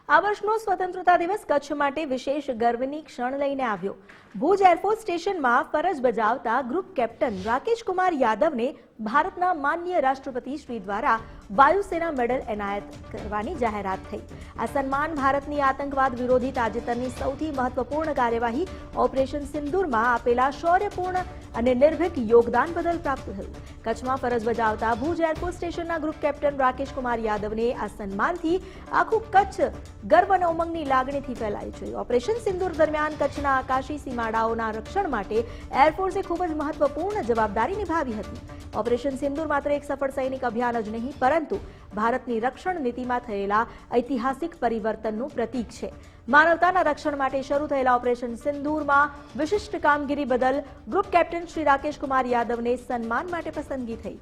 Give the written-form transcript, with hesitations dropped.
આ વર્ષનો સ્વતંત્રતા દિવસ કચ્છ માટે વિશેષ ગર્વની ક્ષણ લઈને આવ્યો. ભુજ એરફોર્સ સ્ટેશનમાં ફરજ બજાવતા ગ્રુપ કેપ્ટન રાકેશ કુમાર યાદવને ભારતના માનનીય રાષ્ટ્રપતિ શ્રી દ્વારા વાયુસેના મેડલ એનાયત કરવાની જાહેરાત થઈ. આ સન્માન ભારતની આતંકવાદ વિરોધી તાજેતરની સૌથી મહત્વપૂર્ણ કાર્યવાહી ઓપરેશન સિંદૂરમાં આપેલા શૌર્યપૂર્ણ અને નિર્ભીક યોગદાન બદલ પ્રાપ્ત થયું. કચ્છમાં ફરજ બજાવતા ભુજ એરફોર્સ સ્ટેશનના ગ્રુપ કેપ્ટન રાકેશ કુમાર યાદવને આ સન્માનથી આખું કચ્છ ગર્વ અને ઉમંગની લાગણીથી ફેલાયું છે. ઓપરેશન સિંદૂર દરમિયાન કચ્છના આકાશી સીમાડાઓના રક્ષણ માટે એરફોર્સે ખૂબ જ મહત્વપૂર્ણ જવાબદારી નિભાવી હતી. ઓપરેશન સિંદૂર માત્ર એક સફળ સૈનિક અભિયાન જ નહીં, પરંતુ ભારતની રક્ષણ નીતિમાં થયેલા ઐતિહાસિક પરિવર્તનનું પ્રતીક છે. માનવતાના રક્ષણ માટે શરૂ થયેલા ઓપરેશન સિંદૂરમાં વિશિષ્ટ કામગીરી બદલ ગ્રુપ કેપ્ટન શ્રી રાકેશ કુમાર યાદવને સન્માન માટે પસંદગી થઈ.